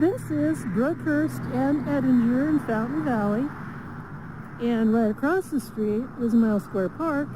This is Brookhurst and Edinger in Fountain Valley, and right across the street is Mile Square Park.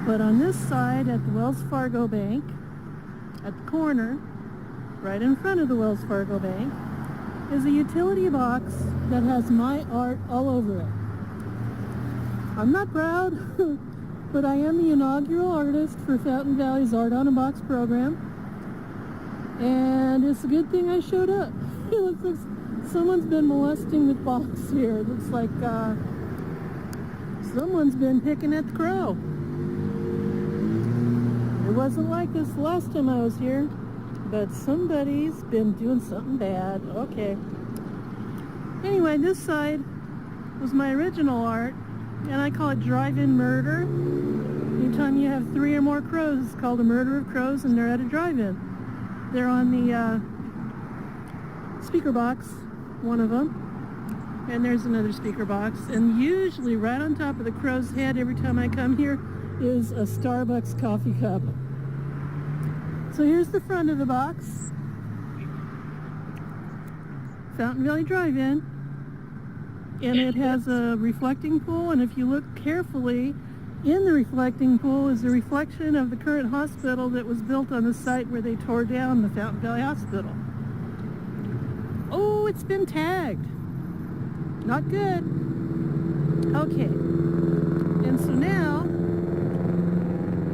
But on this side at the Wells Fargo Bank, at the corner, right in front of the Wells Fargo Bank, is a utility box that has my art all over it. I'm not proud, but I am the inaugural artist for Fountain Valley's Art on a Box program. And it's a good thing I showed up. It looks like someone's been molesting the box here. It looks like someone's been picking at the crow. It wasn't like this the last time I was here, but somebody's been doing something bad. Okay. Anyway, this side was my original art, and I call it drive-in murder. Anytime you have 3 or more crows, it's called a murder of crows, and they're at a drive-in. They're on the speaker box, one of them, and there's another speaker box, and usually right on top of the crow's head every time I come here is a Starbucks coffee cup. So here's the front of the box, Fountain Valley Drive-In, and it has a reflecting pool, and if you look carefully, in the reflecting pool is a reflection of the current hospital that was built on the site where they tore down the Fountain Valley Hospital. Oh, it's been tagged. Not good. Okay. And so now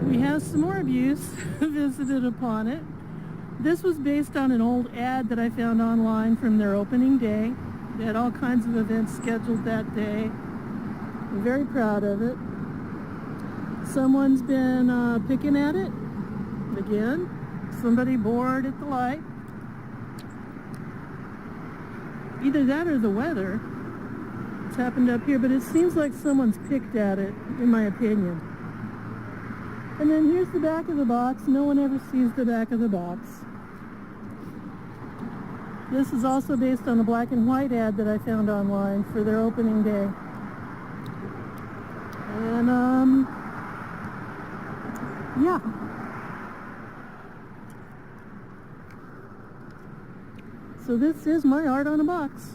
we have some more abuse visited upon it. This was based on an old ad that I found online from their opening day. They had all kinds of events scheduled that day. I'm very proud of it. Someone's been picking at it. Again, somebody bored at the light. Either that or the weather. It's happened up here, but it seems like someone's picked at it, in my opinion. And then here's the back of the box. No one ever sees the back of the box. This is also based on a black and white ad that I found online for their opening day. And, yeah. So this is my art on a box.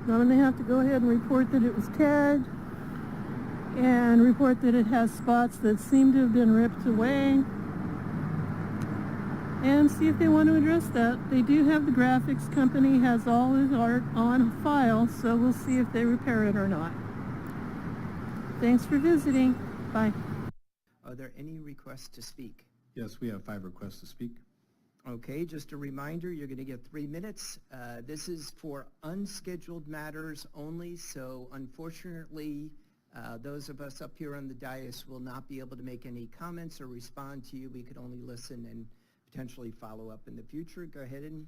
Now I'm going to have to go ahead and report that it was tagged and report that it has spots that seem to have been ripped away and see if they want to address that. They do have the graphics company, has all his art on file, so we'll see if they repair it or not. Thanks for visiting. Bye. Are there any requests to speak? Yes, we have 5 requests to speak. Okay, just a reminder, you're going to get 3 minutes. This is for unscheduled matters only, so unfortunately, those of us up here on the dais will not be able to make any comments or respond to you. We could only listen and potentially follow up in the future. Go ahead and...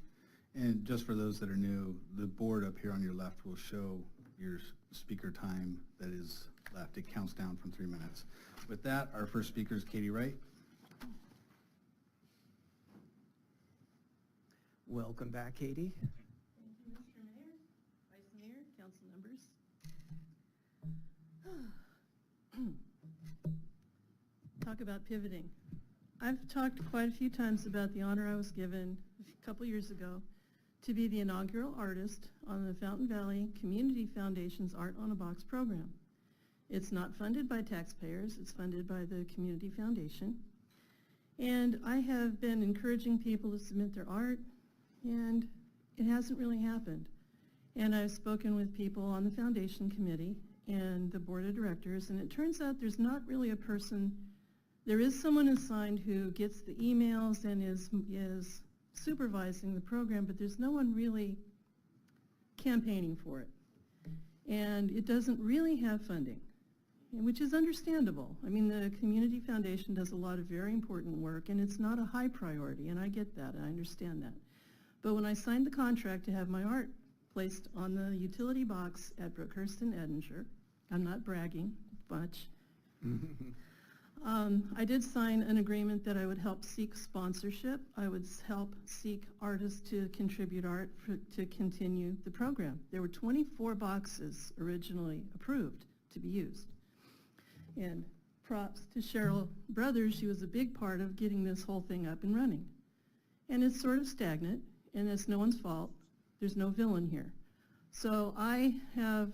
And just for those that are new, the board up here on your left will show your speaker time that is left. It counts down from 3 minutes. With that, our first speaker is Katy Wright. Welcome back, Katy. Thank you, Mr. Mayor, Vice Mayor, council members. Talk about pivoting. I've talked quite a few times about the honor I was given a couple years ago to be the inaugural artist on the Fountain Valley Community Foundation's Art on a Box program. It's not funded by taxpayers, it's funded by the Community Foundation. And I have been encouraging people to submit their art, and it hasn't really happened. And I've spoken with people on the foundation committee and the board of directors, and it turns out there's not really a person. There is someone assigned who gets the emails and is supervising the program, but there's no one really campaigning for it. And it doesn't really have funding, which is understandable. I mean, the Community Foundation does a lot of very important work, and it's not a high priority, and I get that, and I understand that. But when I signed the contract to have my art placed on the utility box at Brookhurst and Edinger, I'm not bragging much, I did sign an agreement that I would help seek sponsorship. I would help seek artists to contribute art to continue the program. There were 24 boxes originally approved to be used. And props to Cheryl Brothers, she was a big part of getting this whole thing up and running. And it's sort of stagnant. and it's no one's fault. There's no villain here. So I have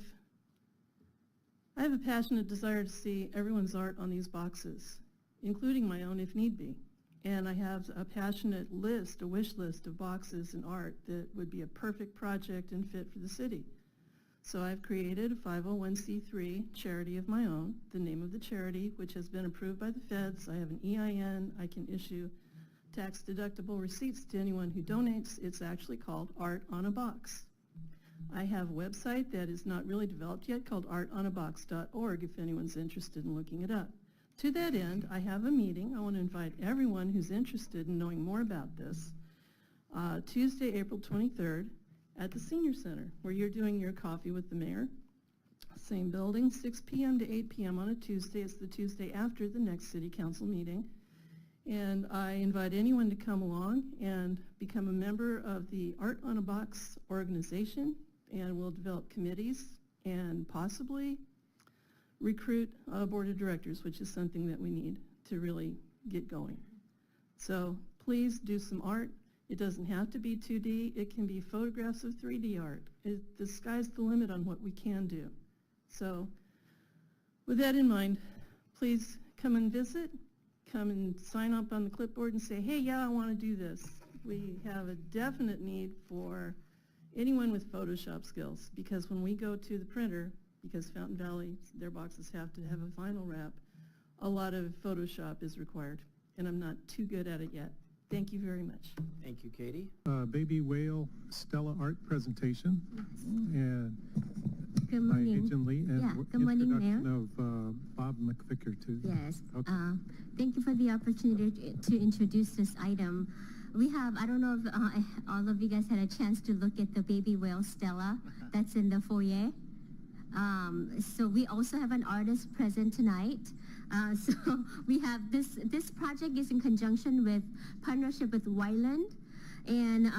a passionate desire to see everyone's art on these boxes, including my own if need be. And I have a passionate list, a wish list of boxes and art that would be a perfect project and fit for the city. So I've created a 501c3 charity of my own, the name of the charity, which has been approved by the feds. I have an EIN. I can issue tax-deductible receipts to anyone who donates. It's actually called Art on a Box. I have a website that is not really developed yet called artonabox.org if anyone's interested in looking it up. To that end, I have a meeting. I want to invite everyone who's interested in knowing more about this, Tuesday, April 23rd, at the Senior Center, where you're doing your coffee with the mayor. Same building, 6 p.m. to 8 p.m. on a Tuesday. It's the Tuesday after the next city council meeting. And I invite anyone to come along and become a member of the Art on a Box organization, and we'll develop committees and possibly recruit a board of directors, which is something that we need to really get going. So please do some art. It doesn't have to be 2D. It can be photographs of 3D art. The sky's the limit on what we can do. So with that in mind, please come and visit. Come and sign up on the clipboard and say, hey, yeah, I want to do this. We have a definite need for anyone with Photoshop skills, because when we go to the printer, because Fountain Valley, their boxes have to have a vinyl wrap, a lot of Photoshop is required, and I'm not too good at it yet. Thank you very much. Thank you, Katy. Baby whale Stella art presentation, and Good by morning. Agent Lee, and Yeah, good morning, introduction Mayor. of Bob McVicker too. Yes. Okay. Thank you for the opportunity to introduce this item. We have, I don't know if all of you guys had a chance to look at the baby whale Stella that's in the foyer. So we also have an artist present tonight. So we have this project is in conjunction with partnership with Wyland and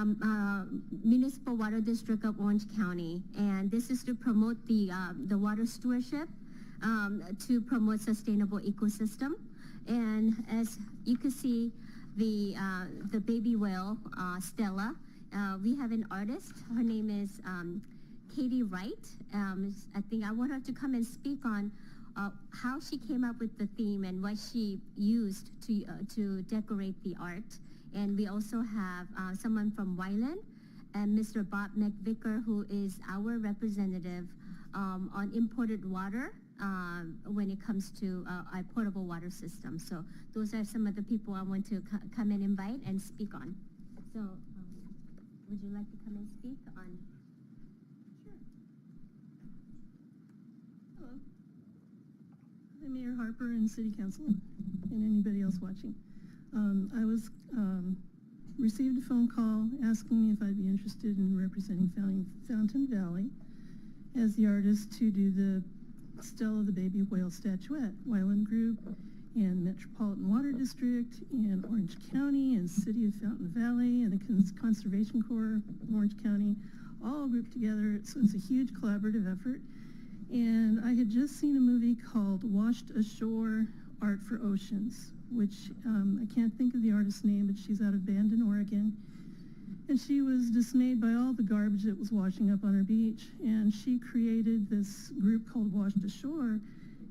Municipal Water District of Orange County. And this is to promote the water stewardship, to promote sustainable ecosystem. And as you can see, the baby whale, Stella, we have an artist. Her name is Katy Wright. I think I want her to come and speak on how she came up with the theme and what she used to decorate the art. And we also have someone from Wyland and Mr. Bob McVicker, who is our representative on imported water when it comes to our portable water system. So those are some of the people I want to come and invite and speak on. So would you like to come and speak on? Sure. Hello. Hi, Mayor Harper and City Council and anybody else watching. I was received a phone call asking me if I'd be interested in representing Fountain Valley as the artist to do the Stella the Baby Whale statuette. Wyland Group and Metropolitan Water District and Orange County and City of Fountain Valley and the Conservation Corps of Orange County all grouped together. So it's a huge collaborative effort. And I had just seen a movie called Washed Ashore, Art for Oceans, which I can't think of the artist's name, but she's out of Bandon, Oregon. And she was dismayed by all the garbage that was washing up on her beach. And she created this group called Washed Ashore.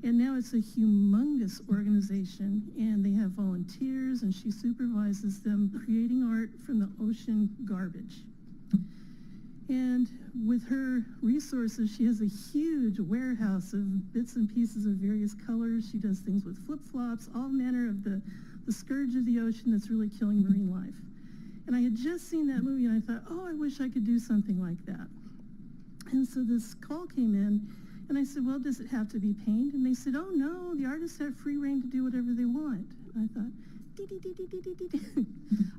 And now it's a humongous organization. And they have volunteers, and she supervises them creating art from the ocean garbage. And with her resources, she has a huge warehouse of bits and pieces of various colors. She does things with flip-flops, all manner of the scourge of the ocean that's really killing marine life. And I had just seen that movie, and I thought, oh, I wish I could do something like that. And so this call came in, and I said, well, does it have to be paint? And they said, oh, no, the artists have free reign to do whatever they want. And I thought,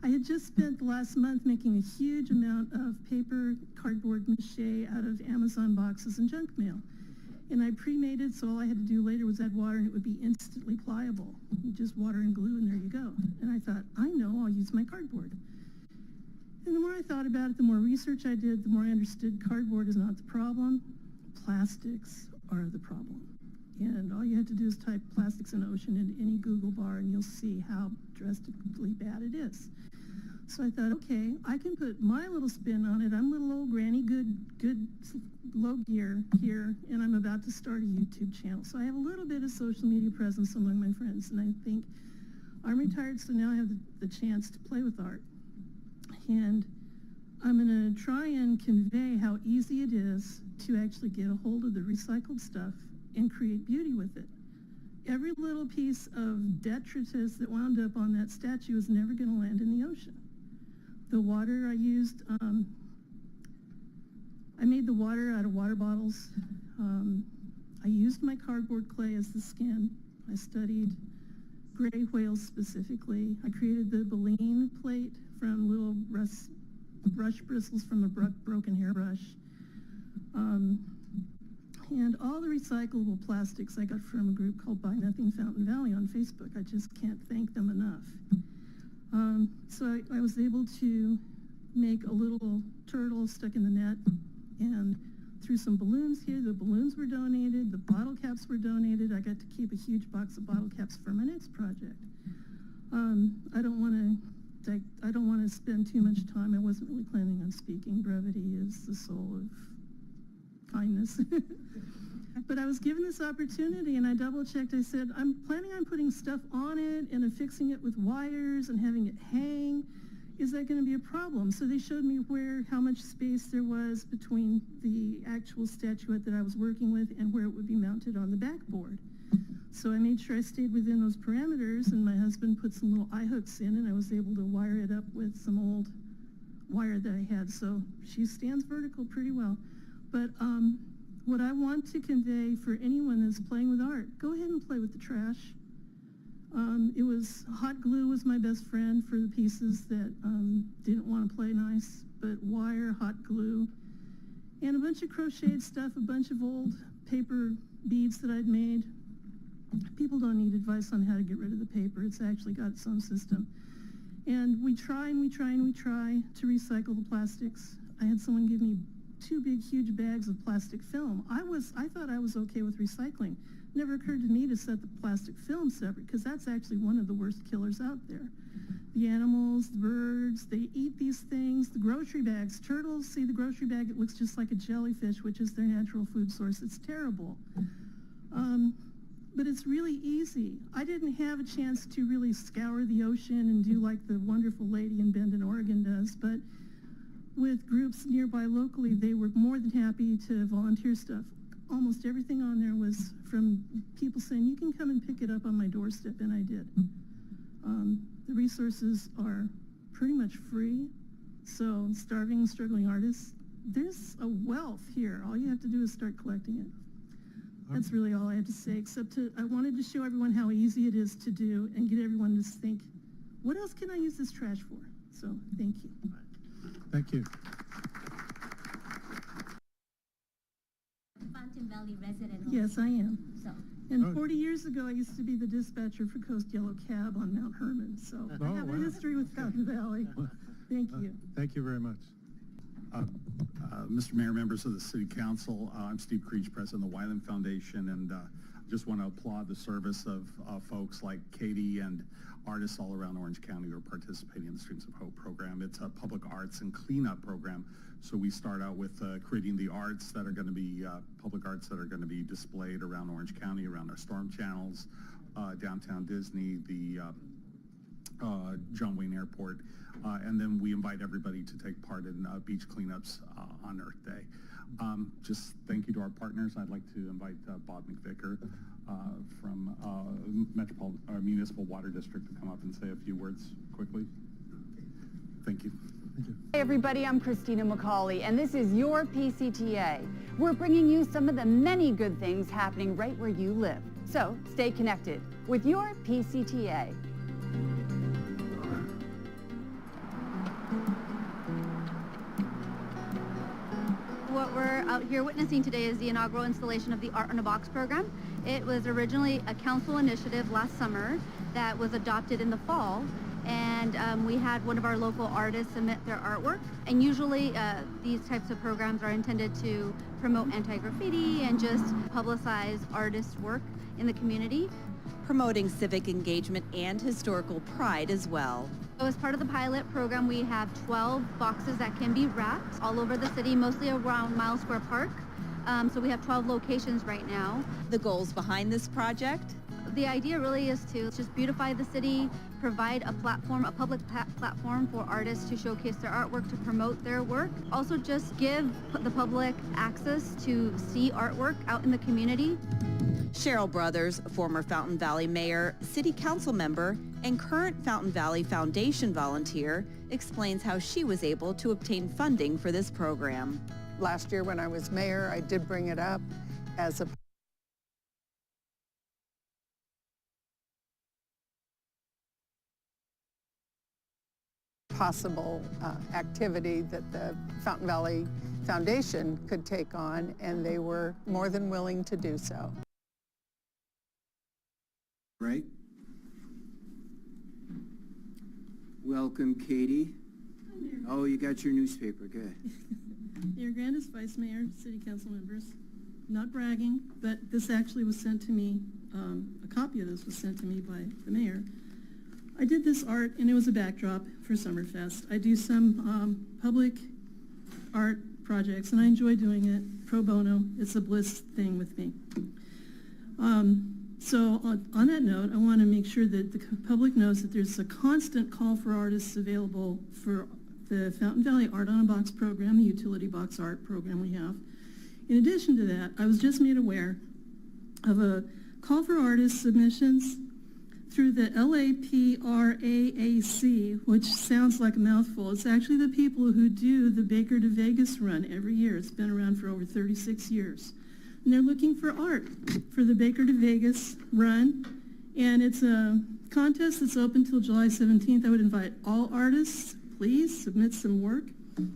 I had just spent the last month making a huge amount of paper, cardboard, mache out of Amazon boxes and junk mail. And I pre-made it, so all I had to do later was add water, and it would be instantly pliable. Just water and glue, and there you go. And I thought, I know, I'll use my cardboard. And the more I thought about it, the more research I did, the more I understood cardboard is not the problem. Plastics are the problem. And all you have to do is type plastics in ocean into any Google bar, and you'll see how drastically bad it is. So I thought, okay, I can put my little spin on it. I'm little old granny, good low gear here, and I'm about to start a YouTube channel. So I have a little bit of social media presence among my friends, and I think I'm retired, so now I have the chance to play with art. And I'm going to try and convey how easy it is to actually get a hold of the recycled stuff and create beauty with it. Every little piece of detritus that wound up on that statue is never going to land in the ocean. The water I used, I made the water out of water bottles. I used my cardboard clay as the skin. I studied gray whales specifically. I created the baleen plate from little brush bristles from a broken hairbrush. And all the recyclable plastics I got from a group called Buy Nothing Fountain Valley on Facebook. I just can't thank them enough. So I was able to make a little turtle stuck in the net, and through some balloons here, the balloons were donated, the bottle caps were donated. I got to keep a huge box of bottle caps for my next project. I don't want to spend too much time. I wasn't really planning on speaking. Brevity is the soul of kindness. But I was given this opportunity, and I double-checked. I said, I'm planning on putting stuff on it and affixing it with wires and having it hang. Is that going to be a problem? So they showed me how much space there was between the actual statuette that I was working with and where it would be mounted on the backboard. So I made sure I stayed within those parameters, and my husband put some little eye hooks in, and I was able to wire it up with some old wire that I had. So she stands vertical pretty well. But what I want to convey for anyone that's playing with art, go ahead and play with the trash. Hot glue was my best friend for the pieces that didn't want to play nice, but wire, hot glue, and a bunch of crocheted stuff, a bunch of old paper beads that I'd made. People don't need advice on how to get rid of the paper. It's actually got its own system. And we try and we try and we try to recycle the plastics. I had someone give me 2 big, huge bags of plastic film. I thought I was okay with recycling. Never occurred to me to set the plastic film separate, because that's actually one of the worst killers out there. The animals, the birds, they eat these things. The grocery bags, turtles see the grocery bag, it looks just like a jellyfish, which is their natural food source. It's terrible. But it's really easy. I didn't have a chance to really scour the ocean and do like the wonderful lady in Bend, Oregon does, but with groups nearby locally, they were more than happy to volunteer stuff. Almost everything on there was from people saying, you can come and pick it up on my doorstep, and I did. The resources are pretty much free, so starving and struggling artists, there's a wealth here. All you have to do is start collecting it. That's really all I had to say, except I wanted to show everyone how easy it is to do and get everyone to think, what else can I use this trash for? So, thank you. Thank you. Fountain Valley resident. Yes, I am. So. And 40 years ago, I used to be the dispatcher for Coast Yellow Cab on Mount Herman, so I have a history with Fountain Valley. Thank you. Thank you very much. Mr. Mayor, members of the City Council, I'm Steve Creech, President of the Wyland Foundation, and I just want to applaud the service of folks like Katy and artists all around Orange County who are participating in the Streams of Hope program. It's a public arts and cleanup program, so we start out with creating the arts that are going to be, public arts that are going to be displayed around Orange County, around our storm channels, downtown Disney, the John Wayne Airport, and then we invite everybody to take part in beach cleanups on Earth Day. Just thank you to our partners. I'd like to invite Bob McVicker from Municipal Water District to come up and say a few words quickly. Thank you. Hey everybody, I'm Christina McCauley, and this is your PCTA. We're bringing you some of the many good things happening right where you live. So stay connected with your PCTA. What we're out here witnessing today is the inaugural installation of the Art in a Box program. It was originally a council initiative last summer that was adopted in the fall, and we had one of our local artists submit their artwork. And usually these types of programs are intended to promote anti-graffiti and just publicize artists' work in the community. Promoting civic engagement and historical pride as well. So as part of the pilot program, we have 12 boxes that can be wrapped all over the city, mostly around Miles Square Park. So we have 12 locations right now. The goals behind this project? The idea really is to just beautify the city, provide a platform, a public platform for artists to showcase their artwork, to promote their work. Also just give the public access to see artwork out in the community. Cheryl Brothers, former Fountain Valley mayor, city council member, and current Fountain Valley Foundation volunteer, explains how she was able to obtain funding for this program. Last year when I was mayor, I did bring it up as a possible activity that the Fountain Valley Foundation could take on, and they were more than willing to do so. Right? Welcome, Katie. Oh, you got your newspaper, good. Mayor Grandis, Vice Mayor, City Council members, not bragging, but this actually was sent to me, a copy of this was sent to me by the mayor. I did this art, and it was a backdrop for Summerfest. I do some public art projects, and I enjoy doing it pro bono. It's a bliss thing with me. So on that note, I want to make sure that the public knows that there's a constant call for artists available for the Fountain Valley Art on a Box program, the utility box art program we have. In addition to that, I was just made aware of a call for artist submissions through the LAPRAAC, which sounds like a mouthful. It's actually the people who do the Baker to Vegas run every year. It's been around for over 36 years. And they're looking for art for the Baker to Vegas run. And it's a contest that's open till July 17th. I would invite all artists, please submit some work,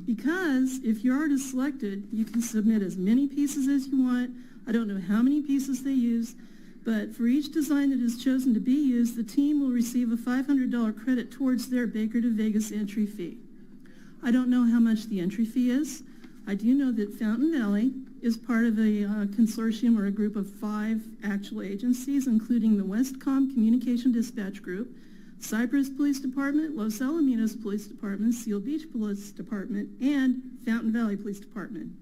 because if your art is selected, you can submit as many pieces as you want. I don't know how many pieces they use, but for each design that is chosen to be used, the team will receive a $500 credit towards their Baker to Vegas entry fee. I don't know how much the entry fee is. I do know that Fountain Valley is part of a consortium or a group of 5 actual agencies, including the Westcom Communication Dispatch Group, Cypress Police Department, Los Alamitos Police Department, Seal Beach Police Department, and Fountain Valley Police Department.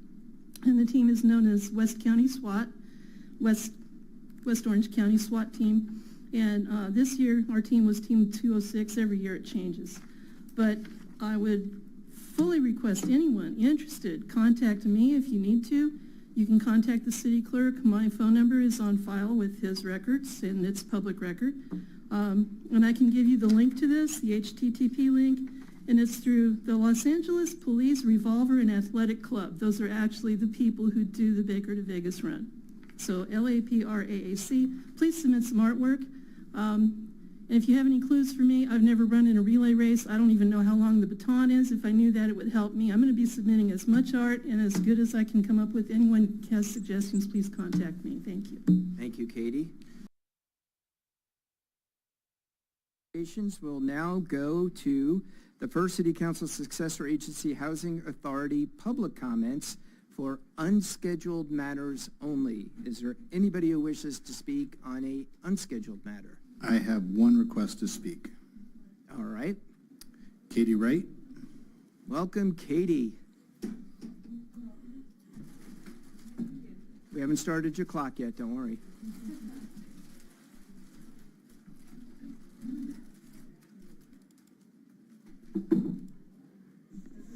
And the team is known as West County SWAT, West Orange County SWAT team. And this year, our team was Team 206. Every year it changes. But I would fully request anyone interested, contact me if you need to. You can contact the city clerk. My phone number is on file with his records, and it's public record. And I can give you the link to this, the HTTP link, and it's through the Los Angeles Police Revolver and Athletic Club. Those are actually the people who do the Baker to Vegas run. So LAPRAAC, please submit some artwork. And if you have any clues for me, I've never run in a relay race. I don't even know how long the baton is. If I knew that, it would help me. I'm going to be submitting as much art and as good as I can come up with. Anyone has suggestions, please contact me. Thank you. Thank you, Katie. We'll now go to the First City Council Successor Agency Housing Authority public comments for unscheduled matters only. Is there anybody who wishes to speak on a unscheduled matter? I have one request to speak. All right. Katy Wright. Welcome, Katie. We haven't started your clock yet, don't worry.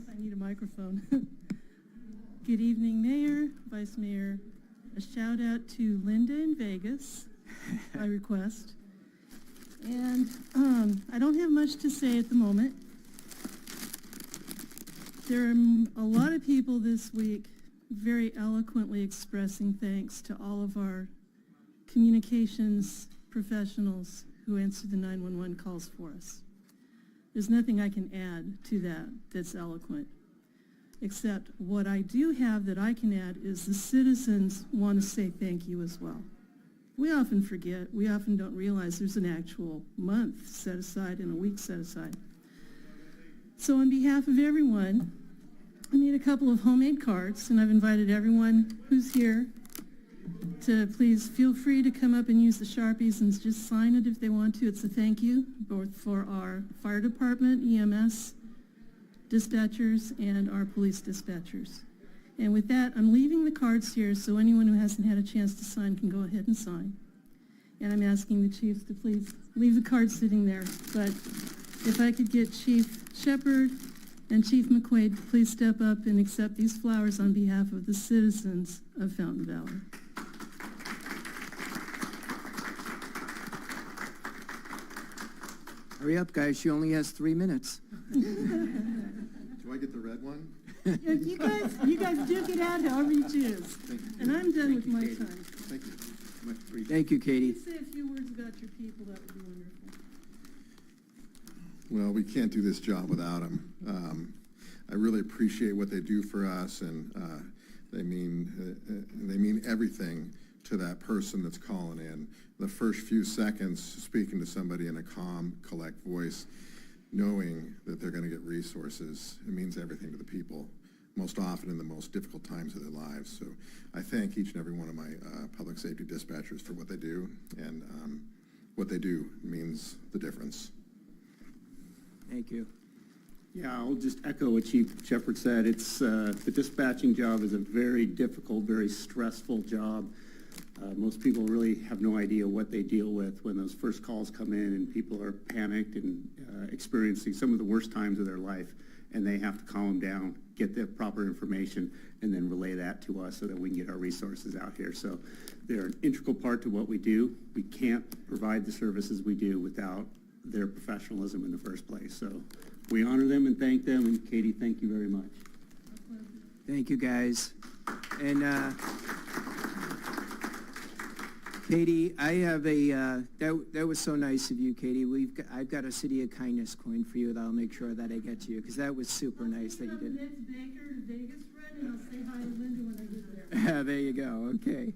I need a microphone. Good evening, Mayor, Vice Mayor. A shout out to Linda in Vegas, by request. And I don't have much to say at the moment. There are a lot of people this week very eloquently expressing thanks to all of our communications professionals who answered the 911 calls for us. There's nothing I can add to that that's eloquent, except what I do have that I can add is the citizens want to say thank you as well. We often forget, we often don't realize there's an actual month set aside and a week set aside. So on behalf of everyone, I made a couple of homemade cards, and I've invited everyone who's here to please feel free to come up and use the Sharpies and just sign it if they want to. It's a thank you both for our fire department, EMS dispatchers, and our police dispatchers. And with that, I'm leaving the cards here so anyone who hasn't had a chance to sign can go ahead and sign. And I'm asking the chiefs to please leave the cards sitting there. But if I could get Chief Shepard and Chief McQuaid to please step up and accept these flowers on behalf of the citizens of Fountain Valley. Hurry up, guys, she only has 3 minutes. Do I get the red one? You guys do get out however you choose. Thank you. And I'm done with my Katie. time. Thank you. Much appreciated. Thank you, Katie. Please say a few words about your people, that would be wonderful. Well, we can't do this job without them. I really appreciate what they do for us, and they mean everything to that person that's calling in. The first few seconds, speaking to somebody in a calm, collect voice, knowing that they're going to get resources, it means everything to the people, most often in the most difficult times of their lives. So I thank each and every one of my public safety dispatchers for what they do, and what they do means the difference. Thank you. Yeah, I'll just echo what Chief Shepard said. It's the dispatching job is a very difficult, very stressful job. Most people really have no idea what they deal with when those first calls come in and people are panicked and experiencing some of the worst times of their life, and they have to calm down, get the proper information, and then relay that to us so that we can get our resources out here. So they're an integral part to what we do. We can't provide the services we do without their professionalism in the first place. So we honor them and thank them, and Katie, thank you very much. Thank you, guys. And Katie, I have that was so nice of you, Katie. I've got a City of Kindness coin for you that I'll make sure that I get to you, because that was super nice that you did. Next Baker to Vegas run, and I'll say hi to Linda when I get there. There you go, okay.